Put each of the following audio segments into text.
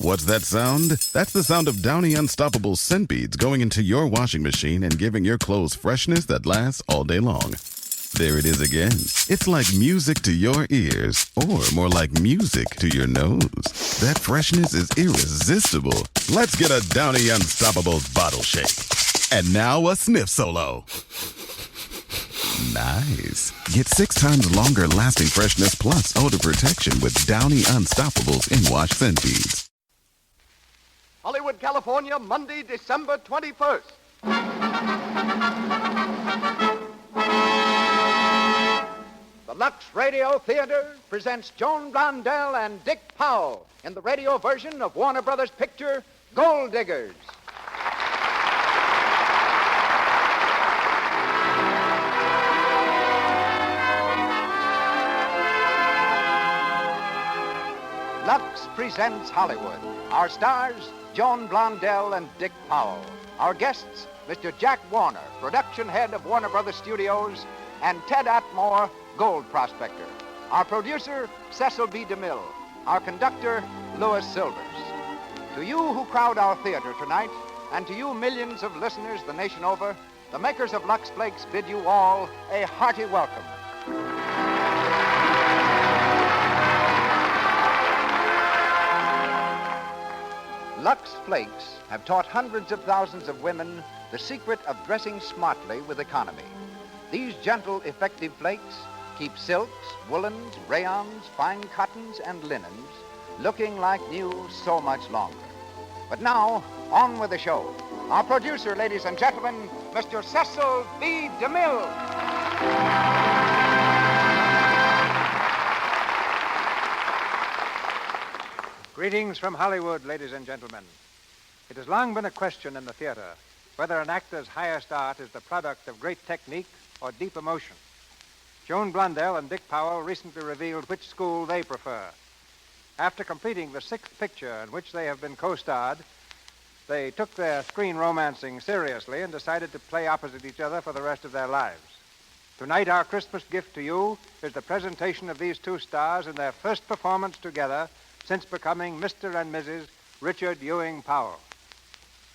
What's that sound? That's the sound of Downy Unstoppable scent beads going into your washing machine and giving your clothes freshness that lasts all day long. There it is again. It's like music to your ears, or more like music to your nose. That freshness is irresistible. Let's get a Downy Unstoppable bottle shake. And now a sniff solo. Nice. Get 6 times longer lasting freshness plus odor protection with Downy Unstoppables in wash scent beads. Hollywood, California, Monday, December 21st. The Lux Radio Theater presents Joan Blondell and Dick Powell in the radio version of Warner Brothers' picture, Gold Diggers. Lux presents Hollywood. Our stars, Joan Blondell and Dick Powell. Our guests, Mr. Jack Warner, production head of Warner Brothers Studios, and Ted Atmore, gold prospector. Our producer, Cecil B. DeMille. Our conductor, Louis Silvers. To you who crowd our theater tonight, and to you millions of listeners the nation over, the makers of Lux Flakes bid you all a hearty welcome. Lux Flakes have taught hundreds of thousands of women the secret of dressing smartly with economy. These gentle, effective flakes keep silks, woolens, rayons, fine cottons, and linens looking like new so much longer. But now, on with the show. Our producer, ladies and gentlemen, Mr. Cecil B. DeMille. Greetings from Hollywood, ladies and gentlemen. It has long been a question in the theater whether an actor's highest art is the product of great technique or deep emotion. Joan Blondell and Dick Powell recently revealed which school they prefer. After completing the 6th picture in which they have been co-starred, they took their screen romancing seriously and decided to play opposite each other for the rest of their lives. Tonight, our Christmas gift to you is the presentation of these two stars in their first performance together since becoming Mr. and Mrs. Richard Ewing Powell.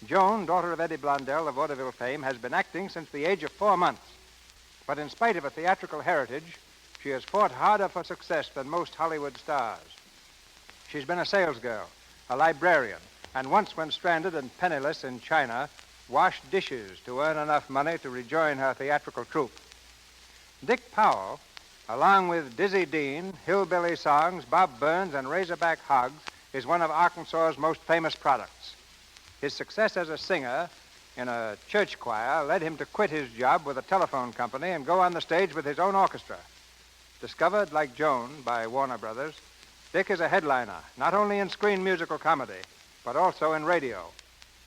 Joan, daughter of Eddie Blondell of vaudeville fame, has been acting since the age of 4 months. But in spite of a theatrical heritage, she has fought harder for success than most Hollywood stars. She's been a salesgirl, a librarian, and once when stranded and penniless in China, washed dishes to earn enough money to rejoin her theatrical troupe. Dick Powell, along with Dizzy Dean, Hillbilly Songs, Bob Burns, and Razorback Hogs, is one of Arkansas's most famous products. His success as a singer in a church choir led him to quit his job with a telephone company and go on the stage with his own orchestra. Discovered, like Joan, by Warner Brothers, Dick is a headliner, not only in screen musical comedy, but also in radio.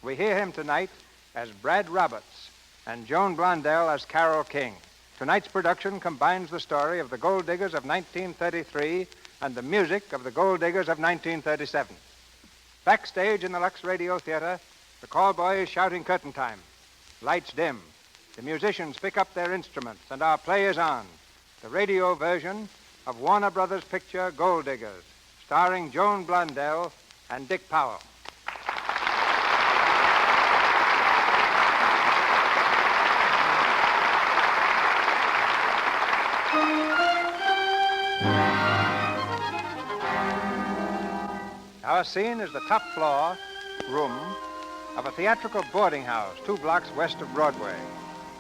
We hear him tonight as Brad Roberts and Joan Blondell as Carole King. Tonight's production combines the story of the Gold Diggers of 1933 and the music of the Gold Diggers of 1937. Backstage in the Lux Radio Theater, the call boy is shouting curtain time. Lights dim. The musicians pick up their instruments, and our play is on. The radio version of Warner Brothers' picture Gold Diggers, starring Joan Blondell and Dick Powell. Our scene is the top floor room of a theatrical boarding house 2 blocks west of Broadway.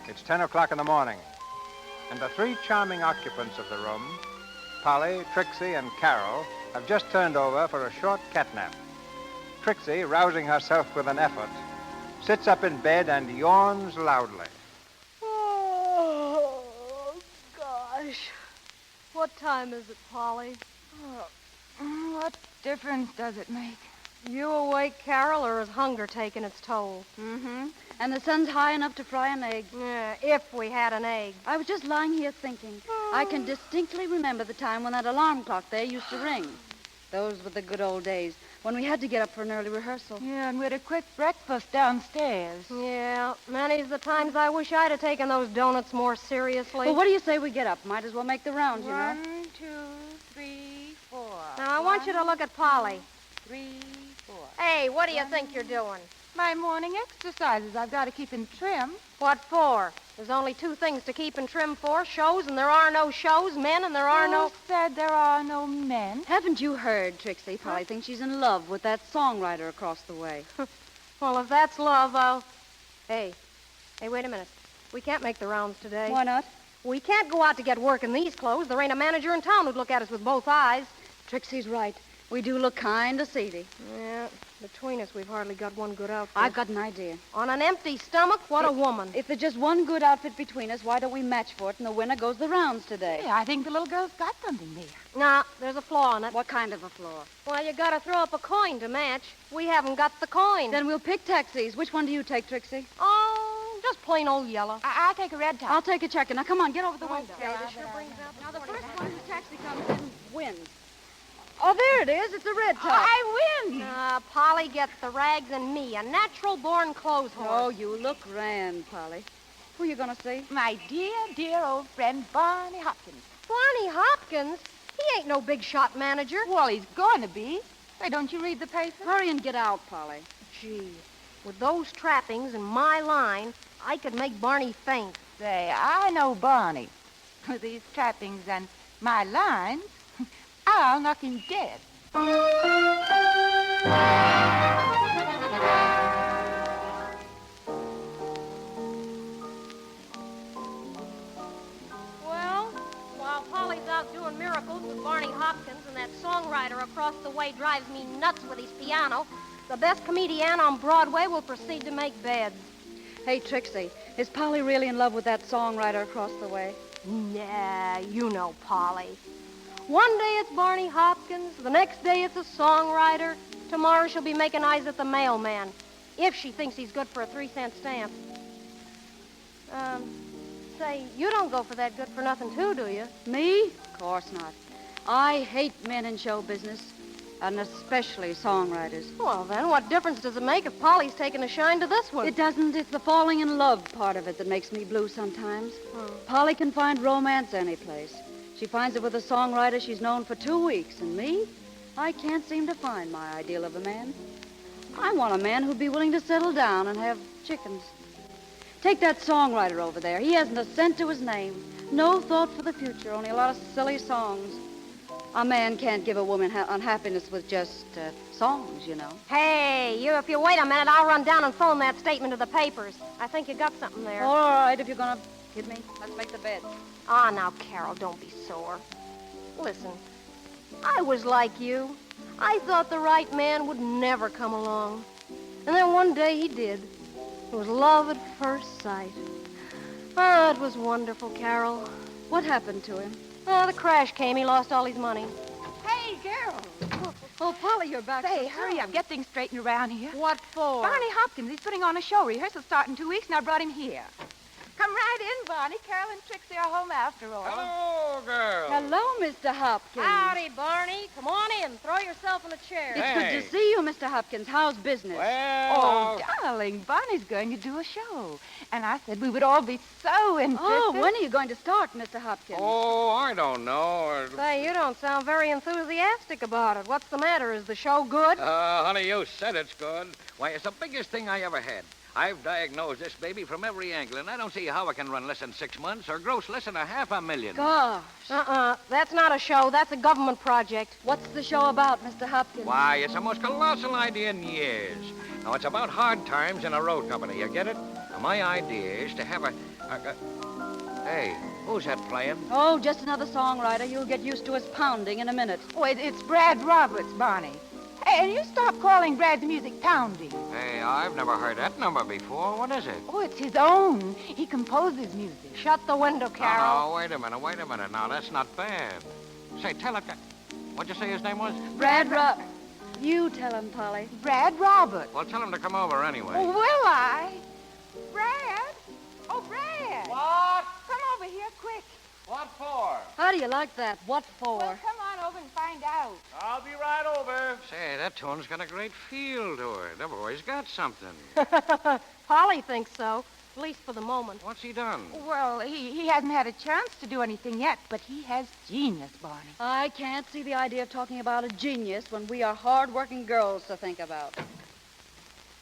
It's 10 o'clock in the morning, and the 3 charming occupants of the room, Polly, Trixie, and Carol, have just turned over for a short catnap. Trixie, rousing herself with an effort, sits up in bed and yawns loudly. Oh, gosh. What time is it, Polly? What difference does it make? You awake, Carol, or is hunger taking its toll? Mm-hmm. And the sun's high enough to fry an egg. Yeah, if we had an egg. I was just lying here thinking. I can distinctly remember the time when that alarm clock there used to ring. Those were the good old days, when we had to get up for an early rehearsal. Yeah, and we had a quick breakfast downstairs. Yeah, many's the times I wish I'd have taken those donuts more seriously. Well, what do you say we get up? Might as well make the rounds, you know. 1, 2, 3, 4. Now, I want you to look at Polly. 3, for? Hey, what do you think you're doing? My morning exercises. I've got to keep in trim. What for? There's only two things to keep in trim for, shows and there are no shows, men and there are no... Who said there are no men? Haven't you heard, Trixie? Polly thinks she's in love with that songwriter across the way. Well, if that's love, I'll... Hey, wait a minute. We can't make the rounds today. Why not? We can't go out to get work in these clothes. There ain't a manager in town who'd look at us with both eyes. Trixie's right. We do look kind of seedy. Yeah, between us, we've hardly got one good outfit. I've got an idea. On an empty stomach, what a woman. If there's just one good outfit between us, why don't we match for it and the winner goes the rounds today? Yeah, I think the little girl's got something there. Nah, there's a flaw in it. What kind of a flaw? Well, you gotta throw up a coin to match. We haven't got the coin. Then we'll pick taxis. Which one do you take, Trixie? Oh, just plain old yellow. I'll take a red top. I'll take a checker. Now, come on, get over the window. Okay, this sure brings out Now, the first one whose taxi comes in wins. Oh, there it is. It's a red top. I win. Polly gets the rags and me, a natural-born clothes horse. Oh, you look grand, Polly. Who you going to see? My dear, dear old friend, Barney Hopkins. Barney Hopkins? He ain't no big shot manager. Well, he's going to be. Hey, don't you read the paper? Hurry and get out, Polly. Gee, with those trappings and my line, I could make Barney faint. Say, I know Barney. With these trappings and my lines, I'll knock him dead. Well, while Polly's out doing miracles with Barney Hopkins and that songwriter across the way drives me nuts with his piano, the best comedian on Broadway will proceed to make beds. Hey, Trixie, is Polly really in love with that songwriter across the way? Nah, you know Polly. One day it's Barney Hopkins, the next day it's a songwriter. Tomorrow she'll be making eyes at the mailman, if she thinks he's good for a 3-cent stamp. Say, you don't go for that good-for-nothing too, do you? Me? Of course not. I hate men in show business, and especially songwriters. Well, then, what difference does it make if Polly's taking a shine to this one? It doesn't. It's the falling in love part of it that makes me blue sometimes. Polly can find romance any place. She finds it with a songwriter she's known for 2 weeks. And me? I can't seem to find my ideal of a man. I want a man who'd be willing to settle down and have chickens. Take that songwriter over there. He hasn't a cent to his name. No thought for the future, only a lot of silly songs. A man can't give a woman unhappiness with just songs, you know. Hey, if you wait a minute, I'll run down and phone that statement to the papers. I think you got something there. All right, if you're going to kid me, let's make the bed. Ah, now, Carol, don't be sore. Listen, I was like you. I thought the right man would never come along. And then one day he did. It was love at first sight. Oh, it was wonderful, Carol. What happened to him? Oh, the crash came. He lost all his money. Hey, Carol. Oh, Polly, you're back. Say, hurry up. Get things straightened around here. What for? Barney Hopkins, he's putting on a show. Rehearsal start in 2 weeks, and I brought him here. Come right in, Barney. Carol and Trixie are home after all. Hello, girl. Hello, Mr. Hopkins. Howdy, Barney. Come on in. Throw yourself in a chair. It's Hey. good to see you, Mr. Hopkins. How's business? Well, Oh, darling, Barney's going to do a show. And I said we would all be so interested. Oh, when are you going to start, Mr. Hopkins? oh, I don't know. Say, you don't sound very enthusiastic about it. What's the matter? Is the show good? Honey, you said it's good. Why, it's the biggest thing I ever had. I've diagnosed this baby from every angle, and I don't see how it can run less than 6 months or gross less than $500,000. Gosh. That's not a show. That's a government project. What's the show about, Mr. Hopkins? Why, it's the most colossal idea in years. Now, it's about hard times in a road company. You get it? Now, my idea is to have a... Hey, who's that playing? Oh, just another songwriter. You'll get used to his pounding in a minute. Oh, it's Brad Roberts, Barney. Hey, and you stop calling Brad's music pounding. Hey, I've never heard that number before. What is it? Oh, it's his own. He composes music. Shut the window, Carol. No, wait a minute. Now, that's not bad. Say, tell it. What'd you say his name was? Brad Roberts. You tell him, Polly. Brad Roberts. Well, tell him to come over anyway. Oh, will I? Brad? Oh, Brad. What? Come over here quick. What for? How do you like that? What for? Well, come on over and find out. I'll be right over. Say, that tune's got a great feel to it. The boy's got something. Polly thinks so. at least for the moment. What's he done? Well, he hasn't had a chance to do anything yet, but he has genius, Barney. I can't see the idea of talking about a genius when we are hard-working girls to think about.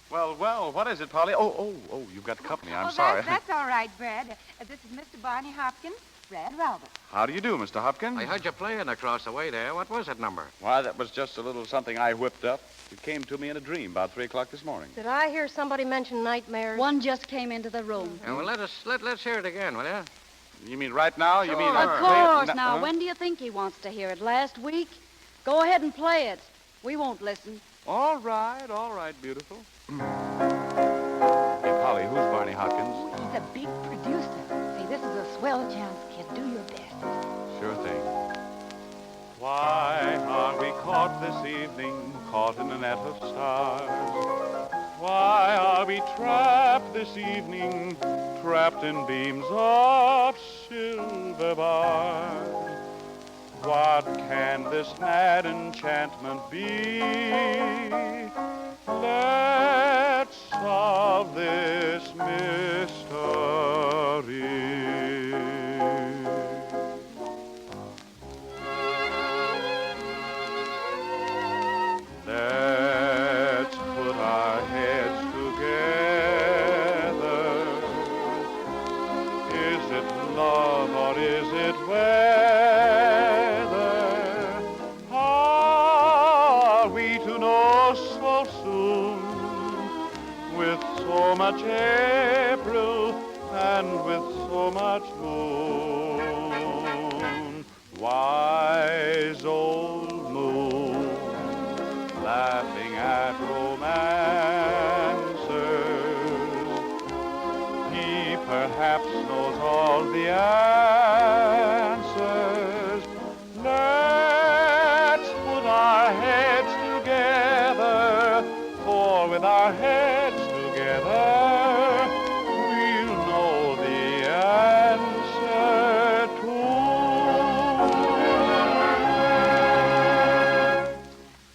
Well, what is it, Polly? Oh, you've got company. I'm Oh, sorry. That's all right, Brad. This is Mr. Barney Hopkins, Brad Roberts. How do you do, Mr. Hopkins? I heard you playing across the way there. What was that number? Why, that was just a little something I whipped up. It came to me in a dream about 3 o'clock this morning. Did I hear somebody mention nightmares? One just came into the room. Well, let's hear it again, will you? You mean right now? You mean... Of course. No, Now, when do you think he wants to hear it? Last week? Go ahead and play it. We won't listen. All right, beautiful. Hey, Polly, who's Barney Hopkins? He's a big producer. Say, this is a swell chance, kid. Do your best. Sure thing. Why are we caught this evening, caught in a net of stars? Why are we trapped this evening, trapped in beams of silver bars? What can this mad enchantment be? Let's solve this mystery. Let's put our heads together. Is it love or is it weather? Are we to know so soon? With so much April and with so much moon. Wise old moon, laughing at romancers. He perhaps knows all the answers. Let's put our heads together, for with our heads together, we'll know the answer too.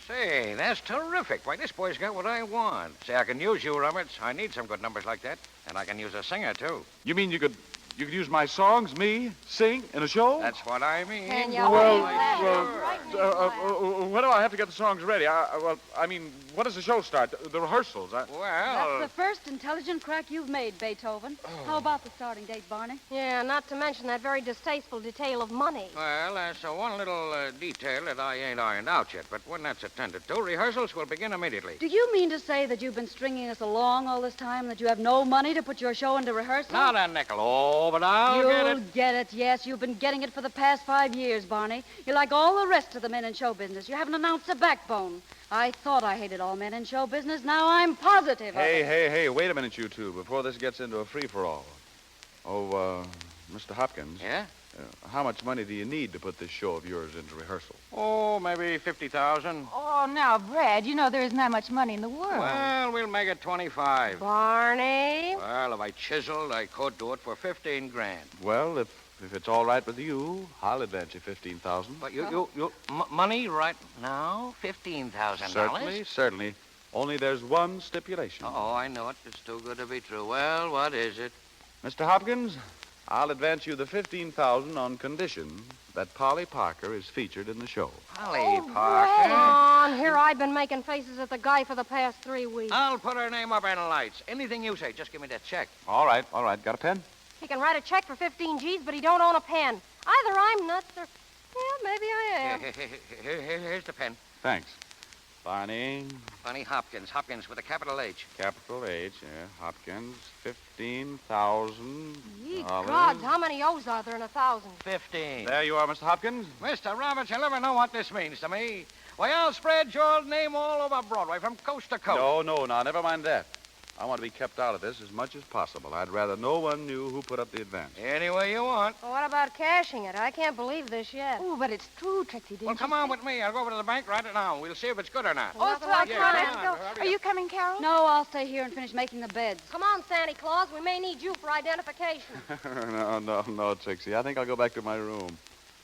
Say, that's terrific. Why, this boy's got what I want. Say, I can use you, Roberts. I need some good numbers like that. And I can use a singer, too. You mean you could use my songs, me, sing in a show? That's what I mean. Can you Well, hold that? when do I have to get the songs ready? When does the show start? The rehearsals? That's Well, the first intelligent crack you've made, Beethoven. How about the starting date, Barney? Yeah, not to mention that very distasteful detail of money. there's one little detail that I ain't ironed out yet. But when that's attended to, rehearsals will begin immediately. Do you mean to say that you've been stringing us along all this time, that you have no money to put your show into rehearsal? Not a nickel. Oh, but I'll get You'll it. get it, yes. You've been getting it for the past 5 years, Barney. You're like all the rest of the men in show business. You haven't announced a backbone. I thought I hated all men in show business. Now I'm positive of it. Hey, wait a minute, you two, before this gets into a free-for-all. Mr. Hopkins. Yeah? How much money do you need to put this show of yours into rehearsal? Oh, maybe 50,000. Oh, now, Brad, you know there isn't that much money in the world. Well, we'll make it 25. Barney? Well, if I chiseled, I could do it for 15 grand. Well, if it's all right with you, I'll advance you 15,000. But money right now? $15,000? Certainly. Only there's one stipulation. Oh, I know it. It's too good to be true. Well, what is it? Mr. Hopkins, I'll advance you the 15,000 on condition that Polly Parker is featured in the show. Polly Parker. Come on, here I've been making faces at the guy for the past 3 weeks. I'll put her name up in lights. Anything you say. Just give me that check. All right. Got a pen? He can write a check for 15 G's, but he don't own a pen. Either I'm nuts or... Yeah, maybe I am. Here's the pen. Thanks. Barney, Barney Hopkins. Hopkins with a capital H. capital H, Hopkins, 15,000. Ye gods, how many O's are there in 1,000? 15. There you are, Mr. Hopkins. Mr. Roberts, you'll never know what this means to me. Why, I'll spread your name all over Broadway from coast to coast. No, now, never mind that. I want to be kept out of this as much as possible. I'd rather no one knew who put up the advance. Any way you want. Well, what about cashing it? I can't believe this yet. Oh, but it's true, Trixie, didn't Well, you come on with me. I'll go over to the bank right now. We'll see if it's good or not. Oh, Nothing so like come that. on, let's Yeah, go. hurry Are up. you coming, Carol? No, I'll stay here and finish making the beds. Come on, Santa Claus. We may need you for identification. No, Trixie. I think I'll go back to my room.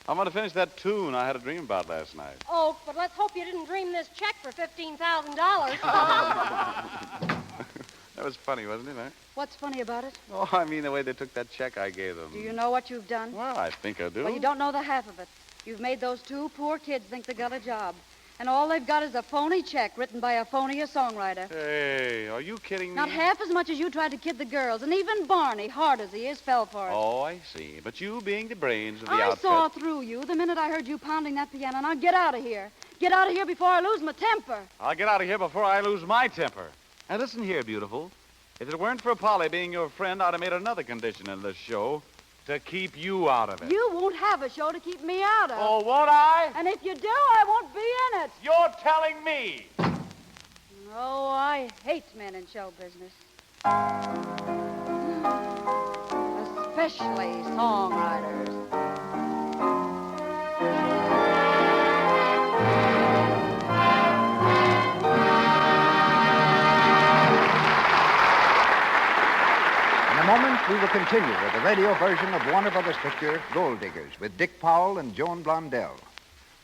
I'm going to finish that tune I had a dream about last night. Oh, but let's hope you didn't dream this check for $15,000. was funny, wasn't it, huh? What's funny about it? Oh, I mean the way they took that check I gave them. Do you know what you've done? Well, I think I do. Well, you don't know the half of it. You've made those two poor kids think they got a job. And all they've got is a phony check written by a phony songwriter. Hey, are you kidding me? Not half as much as you tried to kid the girls. And even Barney, hard as he is, fell for it. Oh, I see. But you being the brains of the I outfit... saw through you the minute I heard you pounding that piano. Now get out of here. Get out of here before I lose my temper. I'll get out of here before I lose my temper. And listen here, beautiful. If it weren't for Polly being your friend, I'd have made another condition in this show. To keep you out of it. You won't have a show to keep me out of. Oh, won't I? And if you do, I won't be in it. You're telling me. Oh, I hate men in show business. Especially songwriters. In a moment, we will continue with the radio version of Warner Brothers picture, Gold Diggers, with Dick Powell and Joan Blondell.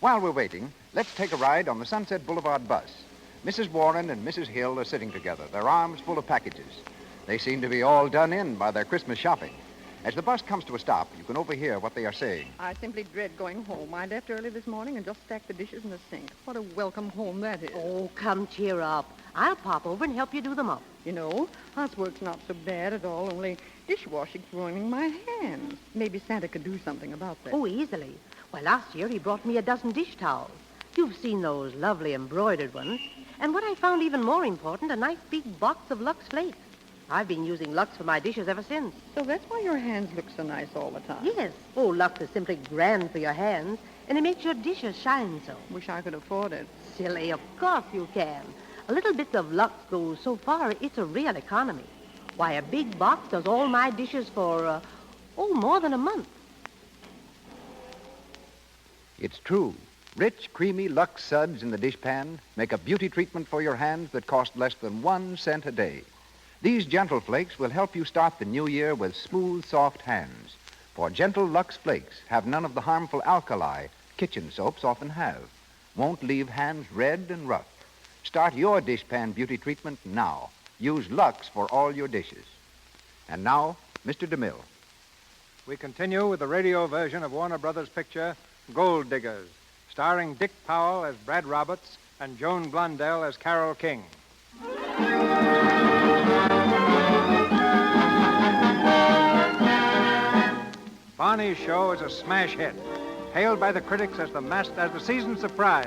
While we're waiting, let's take a ride on the Sunset Boulevard bus. Mrs. Warren and Mrs. Hill are sitting together, their arms full of packages. They seem to be all done in by their Christmas shopping. As the bus comes to a stop, you can overhear what they are saying. I simply dread going home. I left early this morning and just stacked the dishes in the sink. What a welcome home that is. Oh, come cheer up. I'll pop over and help you do them up. You know, housework's not so bad at all, only dishwashing's ruining my hands. Maybe Santa could do something about that. Oh, easily. Why, last year he brought me a dozen dish towels. You've seen those lovely embroidered ones. And what I found even more important, a nice big box of Lux Flakes. I've been using Lux for my dishes ever since. So that's why your hands look so nice all the time. Yes. Oh, Lux is simply grand for your hands, and it makes your dishes shine so. Wish I could afford it. Silly, of course you can. A little bit of Lux goes so far, it's a real economy. Why, a big box does all my dishes for, more than a month. It's true. Rich, creamy Lux suds in the dishpan make a beauty treatment for your hands that cost less than 1 cent a day. These gentle flakes will help you start the new year with smooth, soft hands. For gentle Lux Flakes have none of the harmful alkali kitchen soaps often have. Won't leave hands red and rough. Start your dishpan beauty treatment now. Use Lux for all your dishes. And now, Mr. DeMille. We continue with the radio version of Warner Brothers' picture, Gold Diggers, starring Dick Powell as Brad Roberts and Joan Blondell as Carole King. Barney's show is a smash hit, hailed by the critics as the season surprise.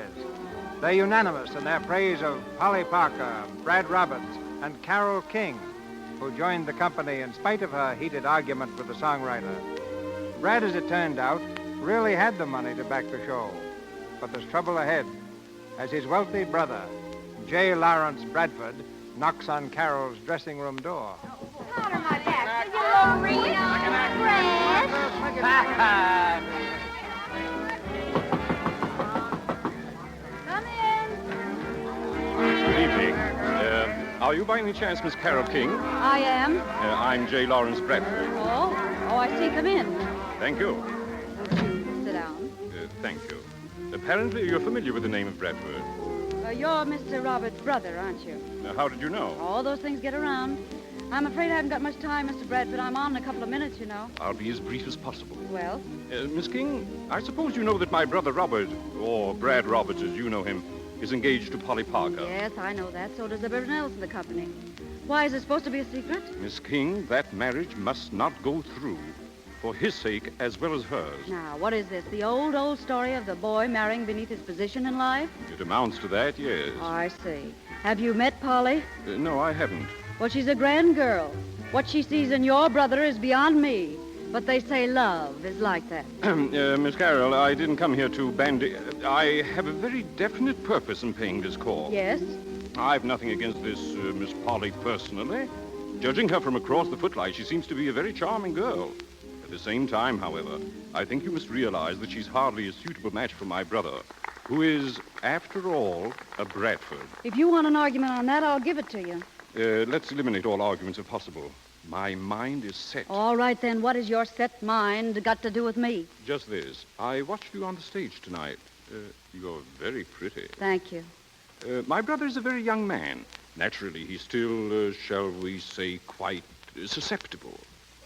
They're unanimous in their praise of Polly Parker, Brad Roberts, and Carole King, who joined the company in spite of her heated argument with the songwriter. Brad, as it turned out, really had the money to back the show. But there's trouble ahead, as his wealthy brother, J. Lawrence Bradford, knocks on Carole's dressing room door. Powder my back, will you, Lorena? Fresh. Come in. Good evening. Are you by any chance Miss Carole King? I am. I'm J. Lawrence Bradford. Oh, I see. Come in. Thank you. Sit down. Thank you. Apparently you're familiar with the name of Bradford. You're Mr. Robert's brother, aren't you? How did you know? All those things get around. I'm afraid I haven't got much time, Mr. Bradford. I'm on in a couple of minutes, you know. I'll be as brief as possible. Well? Miss King, I suppose you know that my brother Robert, or Brad Roberts as you know him, is engaged to Polly Parker. Yes, I know that. So does everyone else in the company. Why, is it supposed to be a secret? Miss King, that marriage must not go through. For his sake as well as hers. Now, what is this? The old story of the boy marrying beneath his position in life? It amounts to that, yes. I see. Have you met Polly? No, I haven't. Well, she's a grand girl. What she sees in your brother is beyond me. But they say love is like that. Miss Carole, I didn't come here to bandy. I have a very definite purpose in paying this call. Yes? I've nothing against this Miss Polly personally. Judging her from across the footlights, she seems to be a very charming girl. At the same time, however, I think you must realize that she's hardly a suitable match for my brother, who is, after all, a Bradford. If you want an argument on that, I'll give it to you. Let's eliminate all arguments if possible. My mind is set. All right, then. What has your set mind got to do with me? Just this. I watched you on the stage tonight. You're very pretty. Thank you. My brother is a very young man. Naturally, he's still, shall we say, quite susceptible.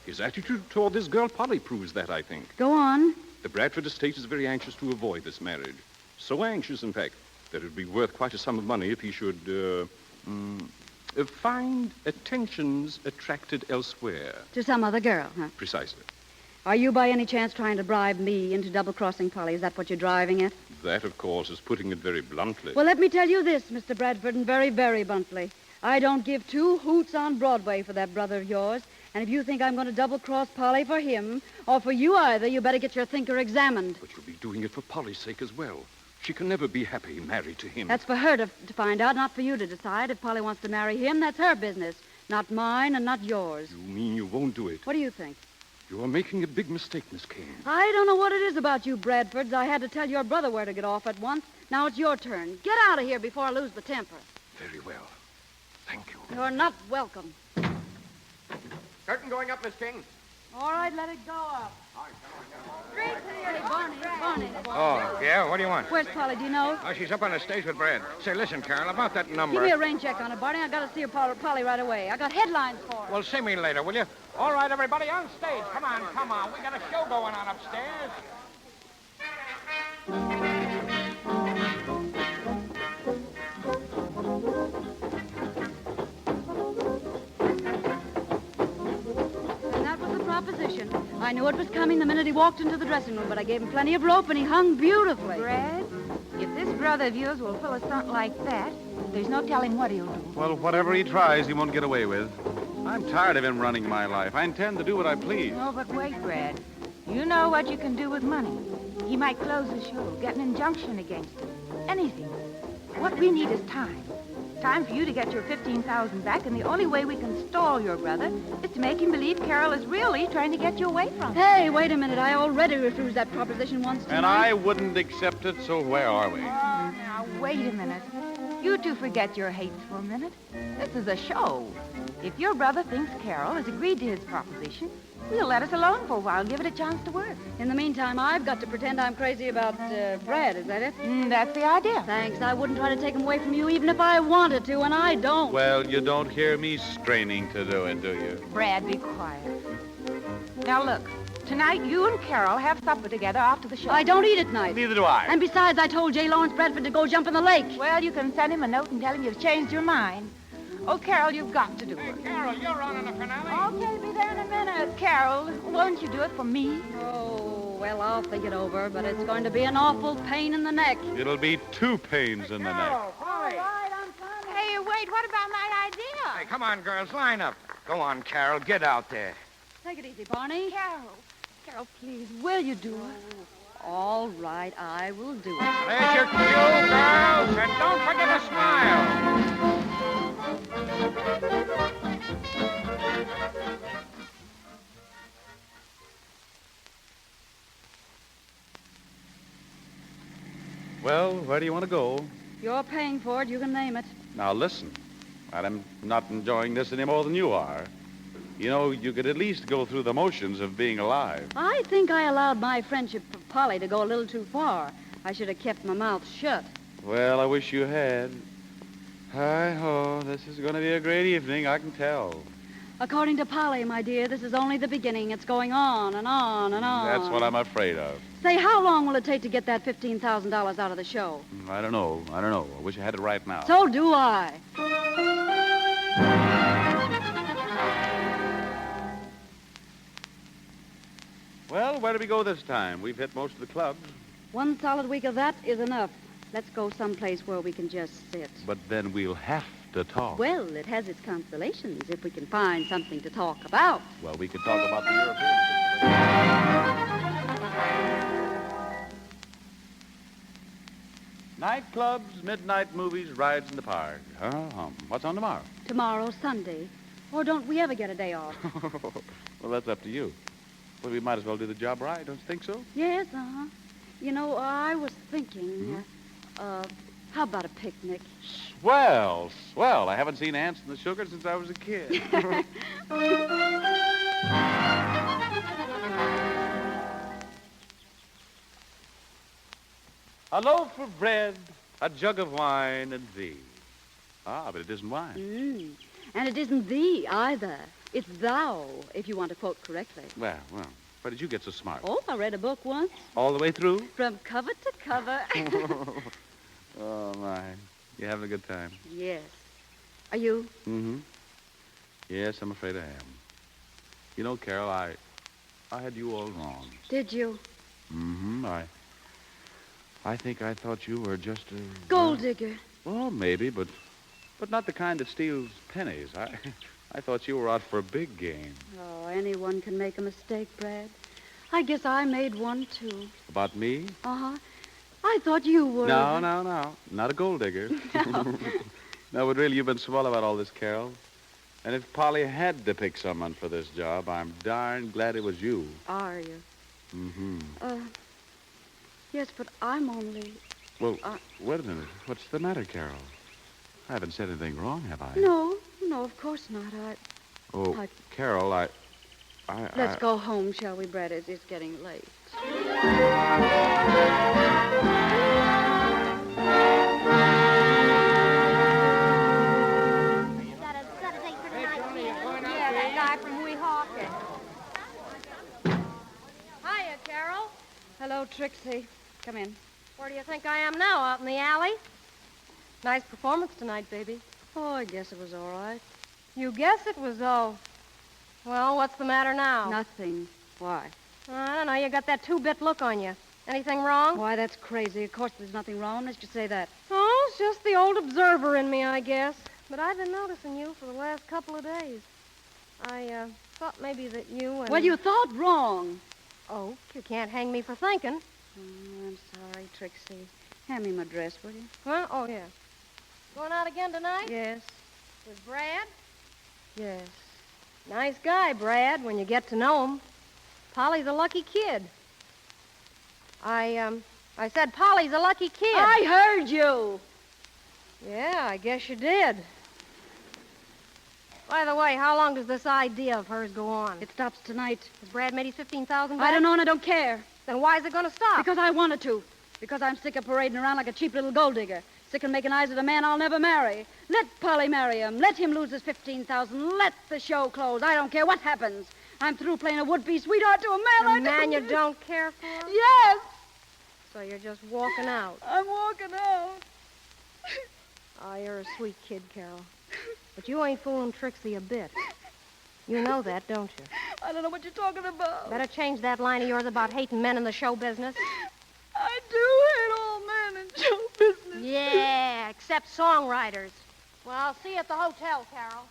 His attitude toward this girl, Polly, proves that, I think. Go on. The Bradford estate is very anxious to avoid this marriage. So anxious, in fact, that it would be worth quite a sum of money if he should, find attentions attracted elsewhere. To some other girl, huh? Precisely. Are you by any chance trying to bribe me into double-crossing Polly? Is that what you're driving at? That, of course, is putting it very bluntly. Well, let me tell you this, Mr. Bradford, and very, very bluntly. I don't give two hoots on Broadway for that brother of yours. And if you think I'm going to double-cross Polly for him, or for you either, you better get your thinker examined. But you'll be doing it for Polly's sake as well. She can never be happy married to him. That's for her to find out, not for you to decide. If Polly wants to marry him, that's her business. Not mine and not yours. You mean you won't do it? What do you think? You are making a big mistake, Miss Kane. I don't know what it is about you Bradfords. I had to tell your brother where to get off at once. Now it's your turn. Get out of here before I lose the temper. Very well. Thank you. You're not welcome. Curtain going up, Miss King. All right, let it go up. Straight to the Hey, Barney. Oh, yeah? What do you want? Where's Polly, do you know? Oh, she's up on the stage with Brad. Say, listen, Carol, about that number. Give me a rain check on it, Barney. I got to see Polly right away. I got headlines for her. Well, see me later, will you? All right, everybody, on stage. Come on. We got a show going on upstairs. And that was the proposition. I knew it was coming the minute he walked into the dressing room, but I gave him plenty of rope, and he hung beautifully. Brad, if this brother of yours will pull a stunt like that, there's no telling what he'll do. Well, whatever he tries, he won't get away with. I'm tired of him running my life. I intend to do what I please. Oh, but wait, Brad. You know what you can do with money. He might close the show, get an injunction against him. Anything. What we need is time. Time for you to get your $15,000 back, and the only way we can stall your brother is to make him believe Carol is really trying to get you away from him. Hey, wait a minute. I already refused that proposition once tonight. And I wouldn't accept it, so where are we? Oh, now, wait a minute. You two forget your hates for a minute. This is a show. If your brother thinks Carol has agreed to his proposition, we'll let us alone for a while, give it a chance to work. In the meantime, I've got to pretend I'm crazy about Brad, is that it? That's the idea. Thanks. I wouldn't try to take him away from you even if I wanted to, and I don't. Well, you don't hear me straining to do it, do you? Brad, be quiet. Now, look. Tonight, you and Carol have supper together after the show. I don't eat at night. Neither do I. And besides, I told J. Lawrence Bradford to go jump in the lake. Well, you can send him a note and tell him you've changed your mind. Oh, Carol, you've got to do Hey, it. Carol, you're on in the finale. Okay, be there in a minute. Carol, won't you do it for me? Oh, well, I'll think it over, but it's going to be an awful pain in the neck. It'll be two pains in the neck. All right, I'm coming. Hey, wait, what about my idea? Hey, come on, girls, line up. Go on, Carol, get out there. Take it easy, Barney. Carol, please, will you do it? All right, I will do it. There's your cue, girls, and don't forget to smile. Well, where do you want to go? You're paying for it. You can name it. Now, listen. I'm not enjoying this any more than you are. You know, you could at least go through the motions of being alive. I think I allowed my friendship for Polly to go a little too far. I should have kept my mouth shut. Well, I wish you had. Hi-ho, this is going to be a great evening, I can tell. According to Polly, my dear, this is only the beginning. It's going on and on and on. That's what I'm afraid of. Say, how long will it take to get that $15,000 out of the show? I don't know. I wish I had it right now. So do I. Well, where do we go this time? We've hit most of the clubs. One solid week of that is enough. Let's go someplace where we can just sit. But then we'll have to talk. Well, it has its consolations if we can find something to talk about. Well, we could talk about the European situation. Nightclubs, midnight movies, rides in the park. What's on tomorrow? Tomorrow's Sunday. Or don't we ever get a day off? Well, that's up to you. Well, we might as well do the job right, don't you think so? Yes, You know, I was thinking, how about a picnic? Swell. I haven't seen Ants and the Sugar since I was a kid. A loaf of bread, a jug of wine, and thee. Ah, but it isn't wine. And it isn't thee either. It's thou, if you want to quote correctly. Well, where did you get so smart? Oh, I read a book once. All the way through? From cover to cover. Oh, my. You having a good time? Yes. Are you? Mm-hmm. Yes, I'm afraid I am. You know, Carol, I had you all wrong. Did you? Mm-hmm. I think I thought you were just a... Gold digger. Well, maybe, but not the kind that steals pennies. I thought you were out for a big game. Oh, anyone can make a mistake, Brad. I guess I made one, too. About me? Uh-huh. I thought you were... No. Not a gold digger. No, but really, you've been swell about all this, Carol. And if Polly had to pick someone for this job, I'm darn glad it was you. Are you? Mm-hmm. Yes, but I'm only... Well, wait a minute. What's the matter, Carol? I haven't said anything wrong, have I? No, of course not. Carol, Let's go home, shall we, Brad? It's getting late. Yeah, that guy from Weehawken. Hiya, Carol. Hello, Trixie. Come in. Where do you think I am now, out in the alley? Nice performance tonight, baby. Oh, I guess it was all right. You guess it was, oh. Well, what's the matter now? Nothing. Why? I don't know. You got that two-bit look on you. Anything wrong? Why, that's crazy. Of course there's nothing wrong unless you say that. Oh, it's just the old observer in me, I guess. But I've been noticing you for the last couple of days. I thought maybe that you and... Well, you thought wrong. Oh, you can't hang me for thinking. I'm sorry, Trixie. Hand me my dress, will you? Huh? Oh, yeah. Going out again tonight? Yes. With Brad? Yes. Nice guy, Brad, when you get to know him. Polly's a lucky kid. I said Polly's a lucky kid. I heard you. Yeah, I guess you did. By the way, how long does this idea of hers go on? It stops tonight. Has Brad made his 15,000 back? I don't know and I don't care. Then why is it going to stop? Because I wanted to. Because I'm sick of parading around like a cheap little gold digger. Sick of making eyes at a man I'll never marry. Let Polly marry him. Let him lose his 15,000. Let the show close. I don't care what happens. I'm through playing a would-be sweetheart to a man A man you don't care for? Yes. So you're just walking out. I'm walking out. Oh, you're a sweet kid, Carol. But you ain't fooling Trixie a bit. You know that, don't you? I don't know what you're talking about. Better change that line of yours about hating men in the show business. I do hate all men in show business. Yeah, except songwriters. Well, I'll see you at the hotel, Carol.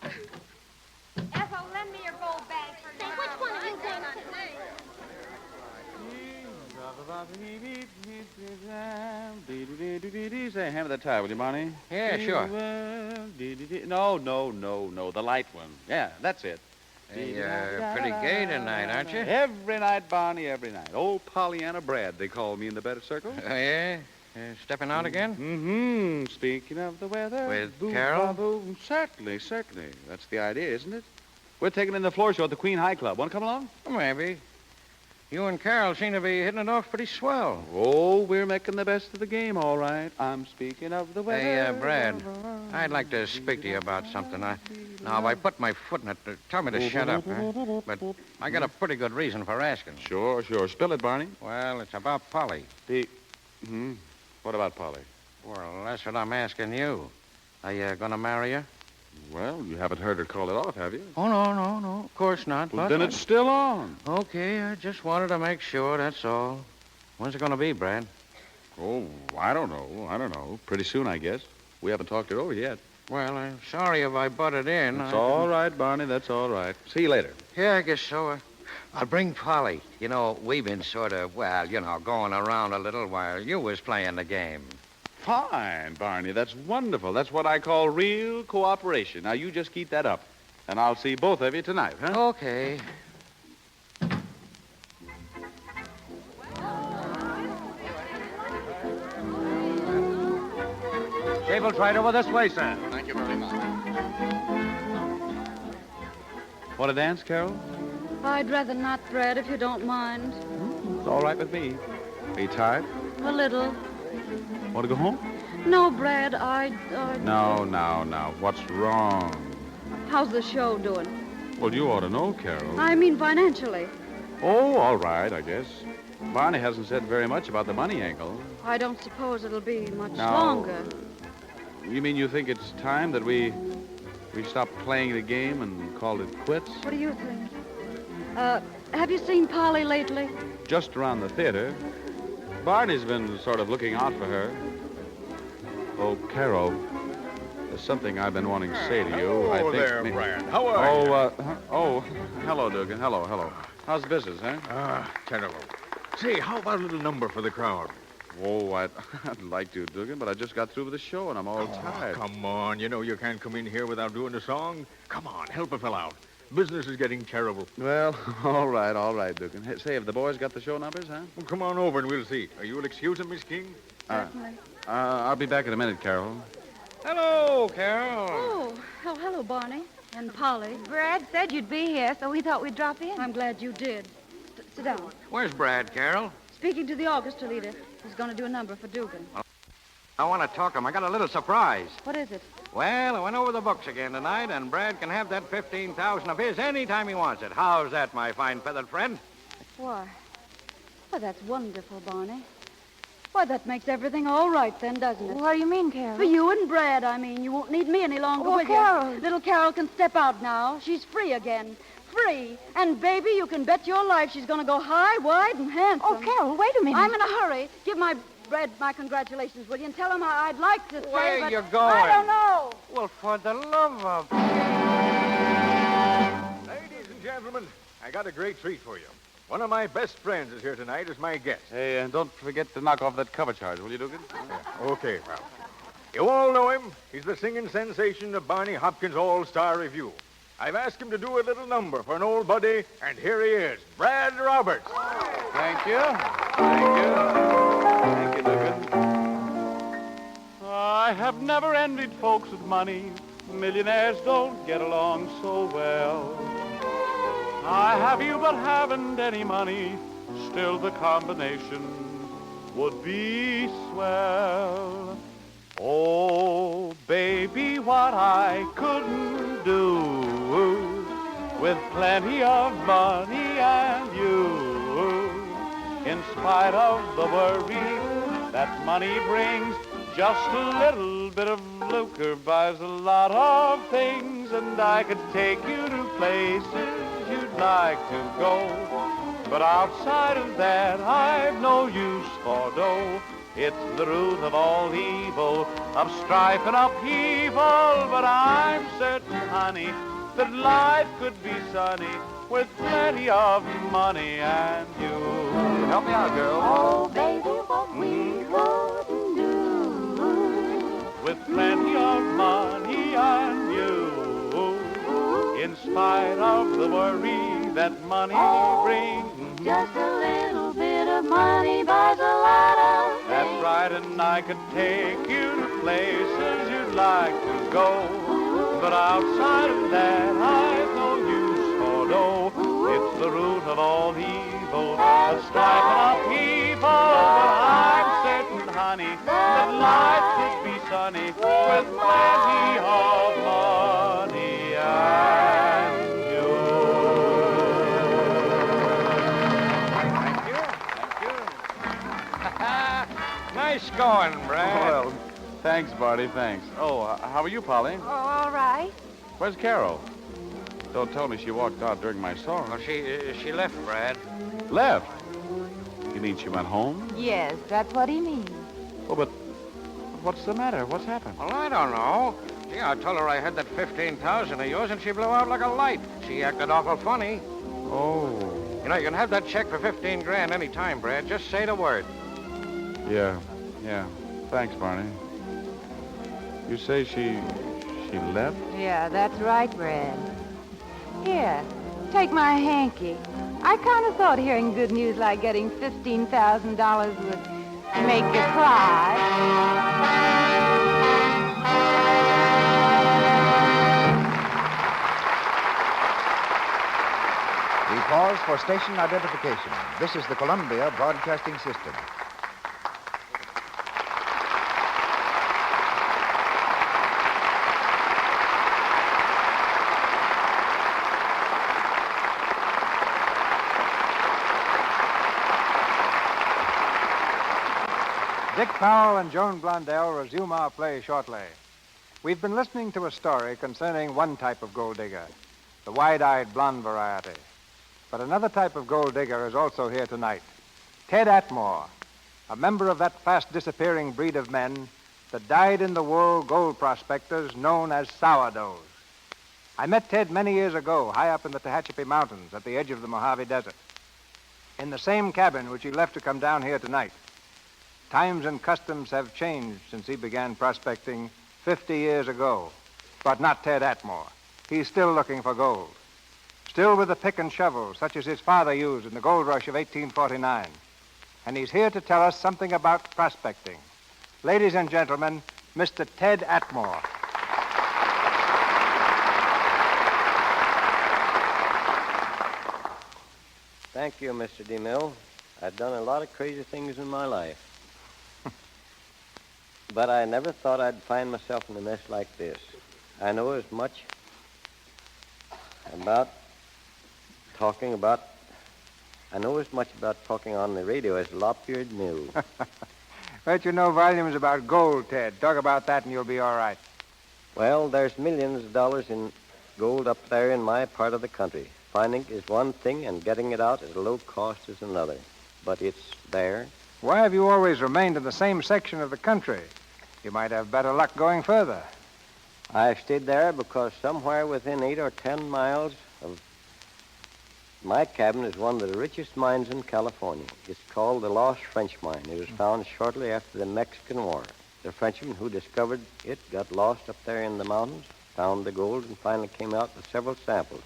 Ethel, lend me your gold bag for now. Say, which one are you going on tonight? Say, hand me that tie, will you, Barney? Yeah, sure. No, the light one. Yeah, that's it. Hey, pretty gay tonight, aren't you? Every night, Barney, every night. Old Pollyanna Brad, they call me in the better circle. Oh, yeah? Stepping out again? Mm-hmm. Speaking of the weather. With boom, Carol? Boom. Certainly. That's the idea, isn't it? We're taking in the floor show at the Queen High Club. Want to come along? Maybe. You and Carol seem to be hitting it off pretty swell. Oh, we're making the best of the game, all right. I'm speaking of the weather. Hey, Brad, I'd like to speak to you about something. Now, if I put my foot in it, tell me to shut up, huh? But I got a pretty good reason for asking. Sure. Spill it, Barney. Well, it's about Polly. What about Polly? Well, that's what I'm asking you. Are you going to marry her? Well, you haven't heard her call it off, have you? Oh, no. Of course not. Well, then it's still on. Okay, I just wanted to make sure, that's all. When's it going to be, Brad? Oh, I don't know. Pretty soon, I guess. We haven't talked it over yet. Well, I'm sorry if I butted in. That's all right, Barney. That's all right. See you later. Yeah, I guess so. I'll bring Polly. You know, we've been sort of, going around a little while you was playing the game. Fine, Barney. That's wonderful. That's what I call real cooperation. Now, you just keep that up. And I'll see both of you tonight, huh? Okay. Table right over this way, sir. Thank you very much. Want to dance, Carol? I'd rather not, Brad, if you don't mind. It's all right with me. Are you tired? A little. Want to go home? No, Brad, Now. What's wrong? How's the show doing? Well, you ought to know, Carol. I mean financially. Oh, all right, I guess. Barney hasn't said very much about the money angle. I don't suppose it'll be much Now, longer. You mean you think it's time that we stop playing the game and called it quits? What do you think? Have you seen Polly lately? Just around the theater. Barney's been sort of looking out for her. Oh, Carol, there's something I've been wanting to say to you. Oh, there, Brad. How are you? Hello, Dugan. Hello. How's business, huh? Terrible. Say, how about a little number for the crowd? Oh, I'd like to, Dugan, but I just got through with the show and I'm all tired. Come on. You know you can't come in here without doing a song. Come on, help a fellow out. Business is getting terrible. Well, all right, Dugan. Hey, say, have the boys got the show numbers, huh? Well, come on over and we'll see. You'll excuse him, Miss King? Certainly. I'll be back in a minute, Carol. Hello, Carol. Oh, hello, Barney. And Polly. Brad said you'd be here, so we thought we'd drop in. I'm glad you did. Sit down. Where's Brad, Carol? Speaking to the orchestra leader. He's going to do a number for Dugan. I want to talk to him. I got a little surprise. What is it? Well, I went over the books again tonight, and Brad can have that $15,000 of his any time he wants it. How's that, my fine feathered friend? Why, that's wonderful, Barney. Why, that makes everything all right then, doesn't it? What do you mean, Carol? For you and Brad, I mean. You won't need me any longer, Oh, will Carol. you? Little Carol can step out now. She's free again. Free. And, baby, you can bet your life she's going to go high, wide, and handsome. Oh, Carol, wait a minute. I'm in a hurry. Give my Brad my congratulations, will you? And tell him I'd like to say, Where but you going? I don't know. Well, for the love of... Ladies and gentlemen, I got a great treat for you. One of my best friends is here tonight as my guest. Hey, don't forget to knock off that cover charge, will you, Dugan? Okay, pal. You all know him. He's the singing sensation of Barney Hopkins' All-Star Review. I've asked him to do a little number for an old buddy, and here he is, Brad Roberts. Thank you. Thank you, Dugan. I have never envied folks with money. Millionaires don't get along so well. I have you but haven't any money. Still the combination would be swell. Oh, baby, what I couldn't do with plenty of money and you. In spite of the worry that money brings, just a little bit of lucre buys a lot of things, and I could take you to places you'd like to go. But outside of that, I've no use for dough. It's the root of all evil, of strife and upheaval. But I'm certain, honey, that life could be sunny with plenty of money and you. Help me out, girl. Oh, baby, what we couldn't do. With plenty of money and you. In spite of the worry that money brings. Just a little bit of money buys a lot of things. That's right, and I could take you to places you'd like to go. But outside of that, I've no use for dough. It's the root of all evil, the strife and upheaval. But I'm certain, honey, that life could be sunny with plenty of money and you. Nice going, Brad. Well, thanks, Barney, thanks. Oh, how are you, Polly? Oh, all right. Where's Carol? Don't tell me she walked out during my song. Well, she left, Brad. Left? You mean she went home? Yes, that's what he means. Oh, but what's the matter? What's happened? Well, I don't know. Gee, I told her I had that $15,000 of yours, and she blew out like a light. She acted awful funny. Oh. You know, you can have that check for $15,000 any time, Brad. Just say the word. Yeah. Thanks, Barney. You say she left? Yeah, that's right, Brad. Here, take my hanky. I kind of thought hearing good news like getting $15,000 would make you cry. We pause for station identification. This is the Columbia Broadcasting System. Dick Powell and Joan Blondell resume our play shortly. We've been listening to a story concerning one type of gold digger, the wide-eyed blonde variety. But another type of gold digger is also here tonight. Ted Atmore, a member of that fast-disappearing breed of men, the dyed-in-the-wool gold prospectors known as sourdoughs. I met Ted many years ago, high up in the Tehachapi Mountains at the edge of the Mojave Desert, in the same cabin which he left to come down here tonight. Times and customs have changed since he began prospecting 50 years ago, but not Ted Atmore. He's still looking for gold, still with a pick and shovel, such as his father used in the gold rush of 1849. And he's here to tell us something about prospecting. Ladies and gentlemen, Mr. Ted Atmore. Thank you, Mr. DeMille. I've done a lot of crazy things in my life. But I never thought I'd find myself in a mess like this. I know as much about talking on the radio as lop-eared mule. Bet you know volumes about gold, Ted. Talk about that and you'll be all right. Well, there's millions of dollars in gold up there in my part of the country. Finding is one thing and getting it out at a low cost is another. But it's there. Why have you always remained in the same section of the country? You might have better luck going further. I've stayed there because somewhere within 8 or 10 miles of my cabin is one of the richest mines in California. It's called the Lost French Mine. It was found shortly after the Mexican War. The Frenchman who discovered it got lost up there in the mountains, found the gold, and finally came out with several samples.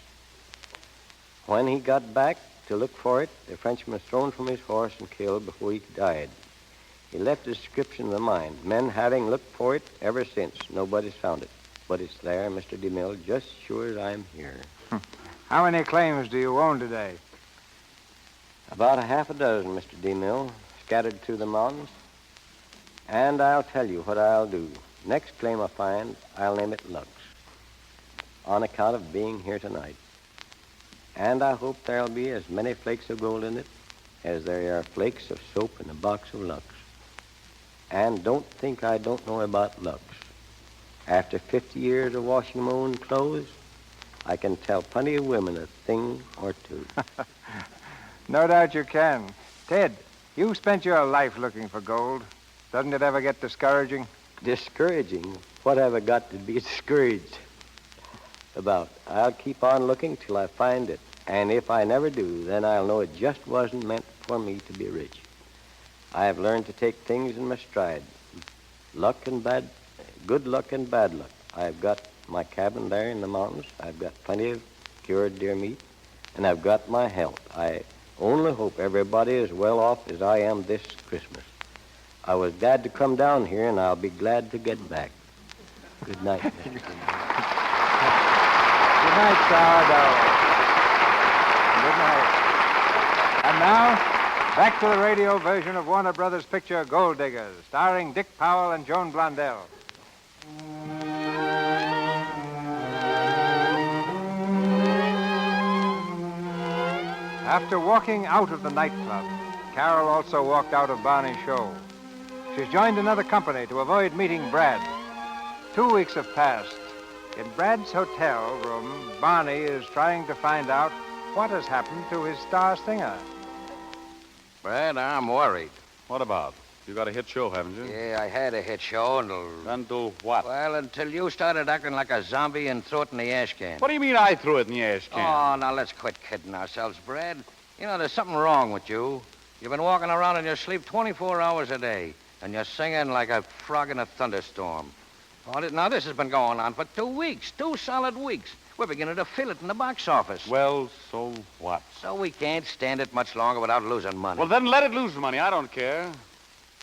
When he got back to look for it, the Frenchman was thrown from his horse and killed before he died. He left a description of the mine, men having looked for it ever since. Nobody's found it. But it's there, Mr. DeMille, just sure as I'm here. How many claims do you own today? About a half a dozen, Mr. DeMille, scattered through the mountains. And I'll tell you what I'll do. Next claim I find, I'll name it Lux, on account of being here tonight. And I hope there'll be as many flakes of gold in it as there are flakes of soap in a box of Lux. And don't think I don't know about Lux. After 50 years of washing my own clothes, I can tell plenty of women a thing or two. No doubt you can. Ted, you've spent your life looking for gold. Doesn't it ever get discouraging? Discouraging? What have I got to be discouraged about? I'll keep on looking till I find it. And if I never do, then I'll know it just wasn't meant for me to be rich. I have learned to take things in my stride. Good luck and bad luck. I've got my cabin there in the mountains. I've got plenty of cured deer meat. And I've got my health. I only hope everybody is well off as I am this Christmas. I was glad to come down here, and I'll be glad to get back. Good night, Mr. Good night, sourdough. Good night. And now, back to the radio version of Warner Brothers' picture Gold Diggers, starring Dick Powell and Joan Blondell. After walking out of the nightclub, Carol also walked out of Barney's show. She's joined another company to avoid meeting Brad. 2 weeks have passed. In Brad's hotel room, Barney is trying to find out what has happened to his star singer. Brad, I'm worried. What about? You got a hit show, haven't you? Yeah, I had a hit show until... Until what? Well, until you started acting like a zombie and threw it in the ash can. What do you mean I threw it in the ash can? Oh, now let's quit kidding ourselves, Brad. You know, there's something wrong with you. You've been walking around in your sleep 24 hours a day, and you're singing like a frog in a thunderstorm. Now, this has been going on for 2 weeks, 2 solid weeks. We're beginning to feel it in the box office. Well, so what? So we can't stand it much longer without losing money. Well, then let it lose money. I don't care.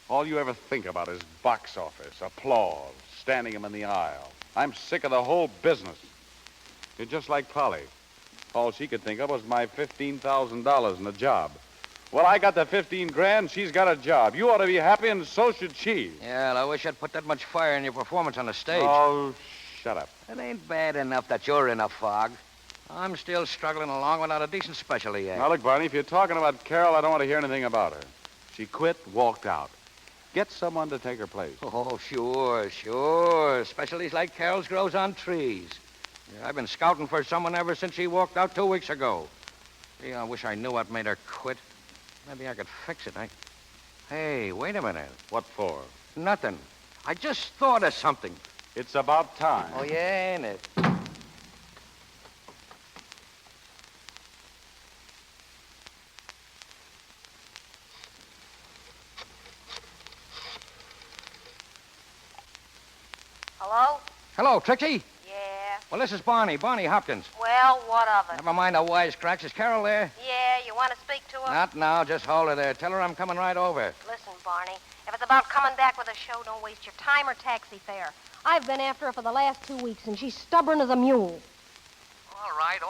All you ever think about is box office, applause, standing him in the aisle. I'm sick of the whole business. You're just like Polly. All she could think of was my $15,000 and a job. Well, I got the 15 grand, she's got a job. You ought to be happy, and so should she. Yeah, well, I wish I'd put that much fire in your performance on the stage. Oh, shut up. It ain't bad enough that you're in a fog. I'm still struggling along without a decent specialty act. Now, look, Barney, if you're talking about Carol, I don't want to hear anything about her. She quit, walked out. get someone to take her place. Oh, sure. Specialties like Carol's grows on trees. Yeah, I've been scouting for someone ever since she walked out 2 weeks ago. Gee, I wish I knew what made her quit. Maybe I could fix it. Hey, wait a minute. What for? Nothing. I just thought of something. It's about time. Oh, yeah, ain't it? Hello? Hello, Trixie. Yeah. Well, this is Barney Hopkins. Well, what of it? Never mind the wisecracks. Is Carol there? Yeah, you want to speak to her? Not now. Just hold her there. Tell her I'm coming right over. Listen, Barney, if it's about coming back with a show, don't waste your time or taxi fare. I've been after her for the last 2 weeks, and she's stubborn as a mule. All right.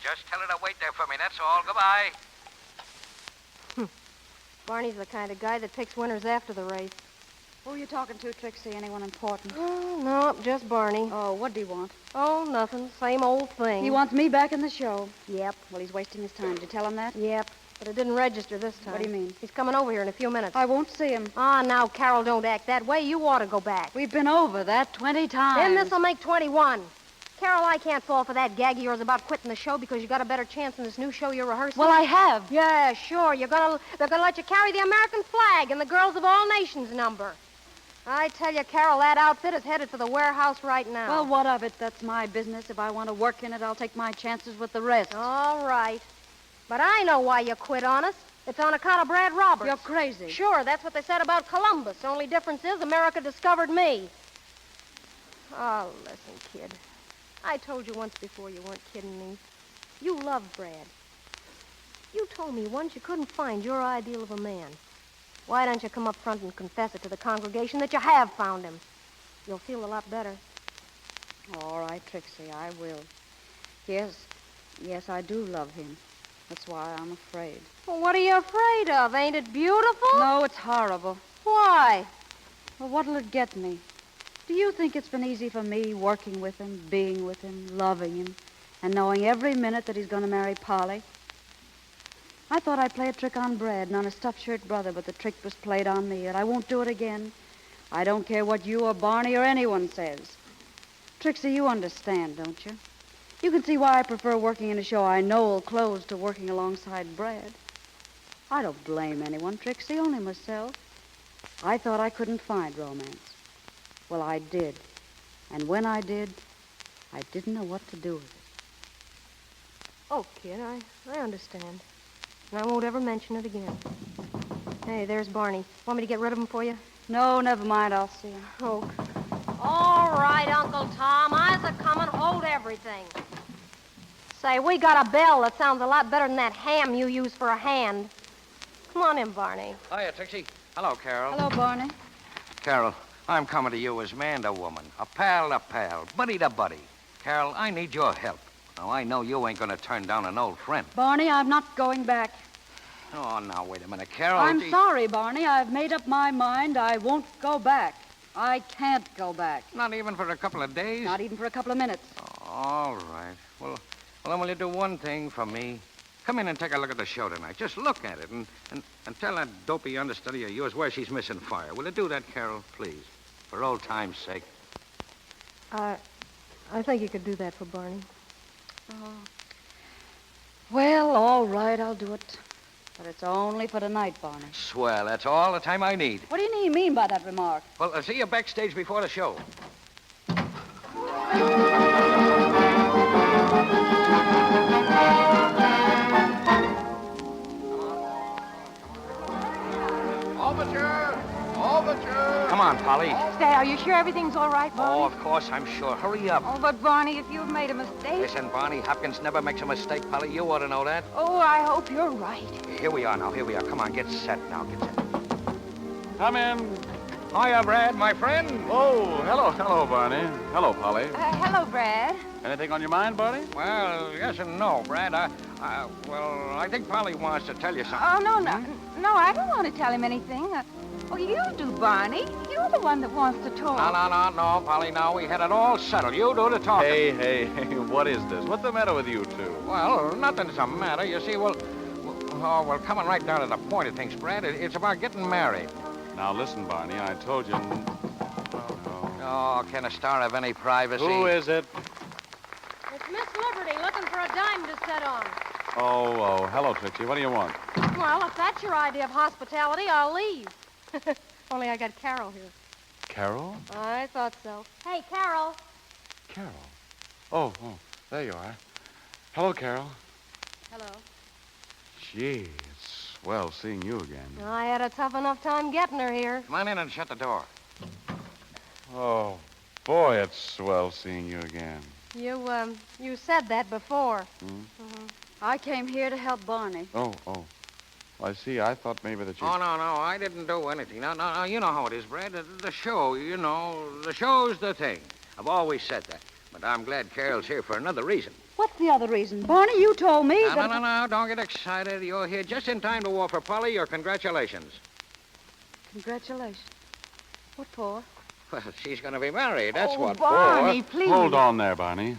Just tell her to wait there for me. That's all. Goodbye. Barney's the kind of guy that picks winners after the race. Who are you talking to, Trixie? Anyone important? Oh, no, just Barney. Oh, what do you want? Oh, nothing. Same old thing. He wants me back in the show. Yep. Well, he's wasting his time. Did you tell him that? Yep. But it didn't register this time. What do you mean? He's coming over here in a few minutes. I won't see him. Ah, now, Carol, don't act that way. You ought to go back. We've been over that 20 times. Then this'll make 21. Carol, I can't fall for that gag of yours about quitting the show because you got a better chance in this new show you're rehearsing. Well, I have. Yeah, sure. They're gonna let you carry the American flag and the Girls of All Nations number. I tell you, Carol, that outfit is headed for the warehouse right now. Well, what of it? That's my business. If I want to work in it, I'll take my chances with the rest. All right. But I know why you quit on us. It's on account of Brad Roberts. You're crazy. Sure, that's what they said about Columbus. Only difference is America discovered me. Oh, listen, kid. I told you once before you weren't kidding me. You love Brad. You told me once you couldn't find your ideal of a man. Why don't you come up front and confess it to the congregation that you have found him? You'll feel a lot better. All right, Trixie, I will. Yes, I do love him. That's why I'm afraid. Well, what are you afraid of? Ain't it beautiful? No, it's horrible. Why? Well, what'll it get me? Do you think it's been easy for me working with him, being with him, loving him, and knowing every minute that he's going to marry Polly? I thought I'd play a trick on Brad and on his stuffed shirt brother, but the trick was played on me, and I won't do it again. I don't care what you or Barney or anyone says. Trixie, you understand, don't you? You can see why I prefer working in a show I know will close to working alongside Brad. I don't blame anyone, Trixie, only myself. I thought I couldn't find romance. Well, I did. And when I did, I didn't know what to do with it. Oh, kid, I understand. And I won't ever mention it again. Hey, there's Barney. Want me to get rid of him for you? No, never mind. I'll see him. Oh. All right, Uncle Tom. I's a-comin'. Hold everything. Say, we got a bell that sounds a lot better than that ham you use for a hand. Come on in, Barney. Hiya, Trixie. Hello, Carol. Hello, Barney. Carol, I'm coming to you as man to woman, a pal to pal, buddy to buddy. Carol, I need your help. Now, I know you ain't going to turn down an old friend. Barney, I'm not going back. Oh, now, wait a minute, Carol. I'm sorry, Barney. I've made up my mind. I won't go back. I can't go back. Not even for a couple of days? Not even for a couple of minutes. All right. Well, then will you do one thing for me? Come in and take a look at the show tonight. Just look at it and tell that dopey understudy of yours where she's missing fire. Will you do that, Carol, please? For old time's sake. I think you could do that for Barney. Oh. Well, all right, I'll do it. But it's only for tonight, Barney. Swell, that's all the time I need. What do you mean by that remark? Well, I'll see you backstage before the show. Overture! Come on, Polly. Say, are you sure everything's all right, Barney? Oh, of course, I'm sure. Hurry up. Oh, but Barney, if you've made a mistake... Listen, Barney, Hopkins never makes a mistake, Polly. You ought to know that. Oh, I hope you're right. Here we are now. Here we are. Come on, get set now. Get set. Come in. Hiya, Brad, my friend. Oh, hello, Barney. Hello, Polly. Hello, Brad. Anything on your mind, Barney? Well, yes and no, Brad. I think Polly wants to tell you something. Oh, no, no, I don't want to tell him anything. Oh, you do, Barney. You're the one that wants to talk. No, Polly, no. We had it all settled. You do the talking. Hey, what is this? What's the matter with you two? Well, nothing's the matter. You see, coming right down to the point of things, Brad, it's about getting married. Now, listen, Barney, I told you... Oh, can a star have any privacy? Who is it? It's Miss Liberty looking for a dime to set on. Oh, hello, Trixie. What do you want? Well, if that's your idea of hospitality, I'll leave. Only I got Carol here. Carol? I thought so. Hey, Carol. Carol? Oh, there you are. Hello, Carol. Hello. Gee, it's swell seeing you again. I had a tough enough time getting her here. Come on in and shut the door. Oh, boy, it's swell seeing you again. You said that before. I came here to help Barney. Oh. I see. I thought maybe that you... Oh, no, I didn't do anything. No, you know how it is, Brad. The show, the show's the thing. I've always said that. But I'm glad Carol's here for another reason. What's the other reason? Barney, you told me that... No, don't get excited. You're here just in time to offer Polly your congratulations. Congratulations. What for? Well, she's going to be married, that's what. Barney, please. Hold on there, Barney.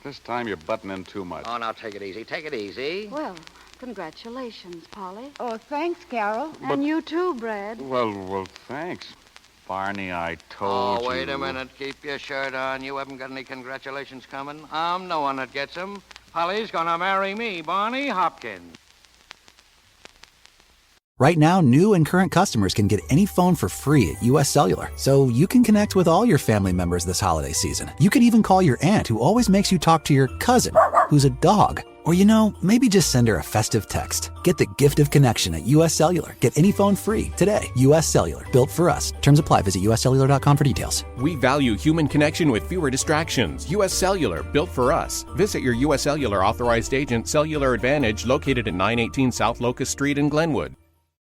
This time you're butting in too much. Oh, now take it easy. Take it easy. Well, congratulations, Polly. Oh, thanks, Carol. And you too, Brad. Well, thanks. Barney, I told you. Oh, wait a minute. Keep your shirt on. You haven't got any congratulations coming. I'm the one that gets them. Polly's going to marry me, Barney Hopkins. Right now, new and current customers can get any phone for free at U.S. Cellular, so you can connect with all your family members this holiday season. You can even call your aunt, who always makes you talk to your cousin, who's a dog. Or, maybe just send her a festive text. Get the gift of connection at U.S. Cellular. Get any phone free today. U.S. Cellular, built for us. Terms apply. Visit uscellular.com for details. We value human connection with fewer distractions. U.S. Cellular, built for us. Visit your U.S. Cellular authorized agent, Cellular Advantage, located at 918 South Locust Street in Glenwood.